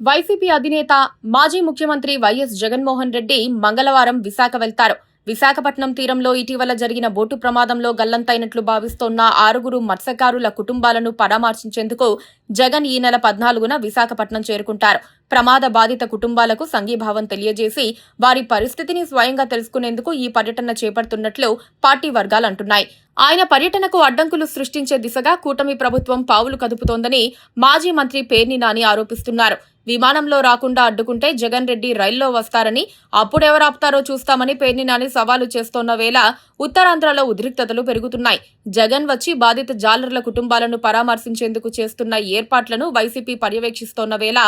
YCP అధినేత మాజీ ముఖ్యమంత్రి వైఎస్ జగన్మోహన్ రెడ్డి మంగళవారం విశాఖ వెళ్తారు. విశాఖపట్నం తీరంలో ఇటీవల జరిగిన బోటు ప్రమాదంలో గల్లంతైనట్లు భావిస్తోన్న 6 మత్స్యకారుల కుటుంబాలను పరామర్శించేందుకు జగన్ ఈ నెల 14న విశాఖపట్నం చేరుకుంటారు. ప్రమాద బాధిత కుటుంబాలకు సంఘీభావం తెలియజేసి వారి పరిస్థితిని స్వయంగా తెలుసుకునేందుకు ఈ పర్యటన చేపడుతున్నట్లు పార్టీ వర్గాలు అంటున్నాయి. ఆయన పర్యటనకు అడ్డంకులు సృష్టించే దిశగా కూటమి ప్రభుత్వం పావులు కదుపుతోందని మాజీ మంత్రి పేర్ని నాని ఆరోపిస్తున్నారు. విమానంలో రాకుండా అడ్డుకుంటే జగన్ రెడ్డి రైల్లో వస్తారని, అప్పుడెవరాపుతారో చూస్తామని పేర్ని నాని సవాలు చేస్తోన్న వేళ ఉత్తరాంధ్రలో ఉద్రిక్తతలు పెరుగుతున్నాయి. జగన్ వచ్చి బాధిత జాలర్ల కుటుంబాలను పరామర్శించేందుకు చేస్తున్న ఏర్పాట్లను వైసీపీ పర్యవేక్షిస్తోన్న వేళ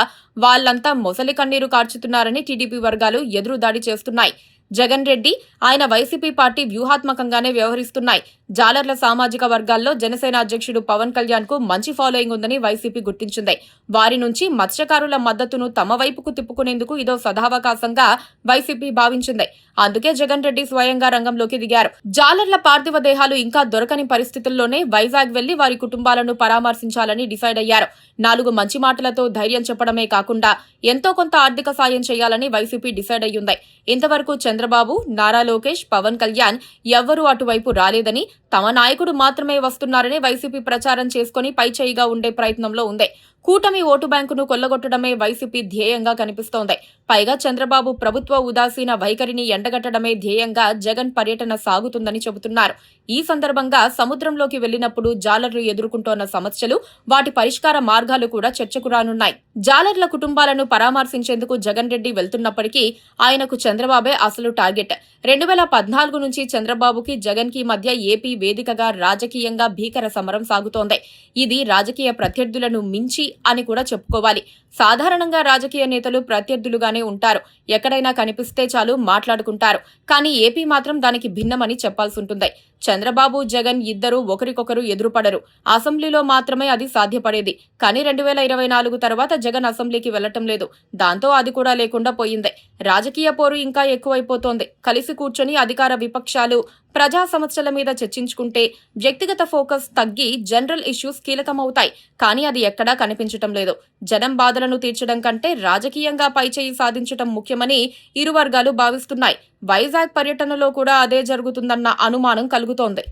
వాళ్లంతా మొసలి కన్నీరు కార్చుతున్నారని టీడీపీ వర్గాలు ఎదురుదాడి చేస్తున్నాయి. జగన్ రెడ్డి, ఆయన వైసీపీ పార్టీ వ్యూహాత్మకంగానే వ్యవహరిస్తున్నాయి. జాలర్ల సామాజిక వర్గాల్లో జనసేన అధ్యక్షుడు పవన్ కళ్యాణ్ కు మంచి ఫాలోయింగ్ ఉందని వైసీపీ గుర్తించింది. వారి నుంచి మత్స్యకారుల మద్దతును తమ వైపుకు తిప్పుకునేందుకు ఇదో సదావకాశంగా వైసీపీ భావించింది. అందుకే జగన్ రెడ్డి స్వయంగా రంగంలోకి దిగారు. జాలర్ల పార్థివ దేహాలు ఇంకా దొరకని పరిస్థితుల్లోనే వైజాగ్ వెళ్లి వారి కుటుంబాలను పరామర్శించాలని డిసైడ్ అయ్యారు. 4 మంచి మాటలతో ధైర్యం చెప్పడమే కాకుండా ఎంతో కొంత ఆర్థిక సాయం చేయాలని వైసీపీ డిసైడ్ అయ్యింది. ఇంతవరకు చంద్రబాబు, నారా లోకేష్, పవన్ కళ్యాణ్ ఎవ్వరూ అటువైపు రాలేదని, తమ నాయకుడు మాత్రమే వస్తున్నారని వైసీపీ ప్రచారం చేసుకుని పైచేయిగా ఉండే ప్రయత్నంలో ఉంది. కూటమి ఓటు బ్యాంకును కొల్లగొట్టడమే వైసీపీ ధ్యేయంగా కనిపిస్తోంది. పైగా చంద్రబాబు ప్రభుత్వ ఉదాసీన వైఖరిని ఎండగట్టడమే ధ్యేయంగా జగన్ పర్యటన సాగుతుందని చెబుతున్నారు. ఈ సందర్భంగా సముద్రంలోకి వెళ్లినప్పుడు జాలర్లు ఎదుర్కొంటోన్న సమస్యలు, వాటి పరిష్కార మార్గాలు కూడా చర్చకు రానున్నాయి. జాలర్ల కుటుంబాలను పరామర్శించేందుకు జగన్ రెడ్డి వెళ్తున్నప్పటికీ ఆయనకు చంద్రబాబే అసలు టార్గెట్. 2014 నుంచి చంద్రబాబుకి జగన్ కి మధ్య ఏపీ వేదికగా రాజకీయంగా భీకర సమరం సాగుతోంది. ఇది రాజకీయ ప్రత్యర్థులను మించి అని కూడా చెప్పుకోవాలి. సాధారణంగా రాజకీయ నేతలు ప్రత్యర్థులుగానే ఉంటారు. ఎక్కడైనా కనిపిస్తే చాలు మాట్లాడుకుంటారు. కానీ ఏపీ మాత్రం దానికి భిన్నమని చెప్పాల్సుంటుంది. చంద్రబాబు, జగన్ ఇద్దరూ ఒకరికొకరు ఎదురుపడరు. అసెంబ్లీలో మాత్రమే అది సాధ్యపడేది. కానీ 2024 తర్వాత జగన్ అసెంబ్లీకి వెళ్లటం లేదు. దాంతో అది కూడా లేకుండా పోయింది. రాజకీయ పోరు ఇంకా ఎక్కువైపోతోంది. కలిసి కూర్చొని అధికార విపక్షాలు ప్రజా సమస్యల మీద చర్చించుకుంటే వ్యక్తిగత ఫోకస్ తగ్గి జనరల్ ఇష్యూస్ కీలకమవుతాయి. కానీ అది ఎక్కడా కనిపించటం లేదు. జనం బాధలను తీర్చడం కంటే రాజకీయంగా పైచేయి సాధించటం ముఖ్యమని ఇరు వర్గాలు భావిస్తున్నాయి. వైజాగ్ పర్యటనలో కూడా అదే జరుగుతుందన్న అనుమానం కలుగుతోంది.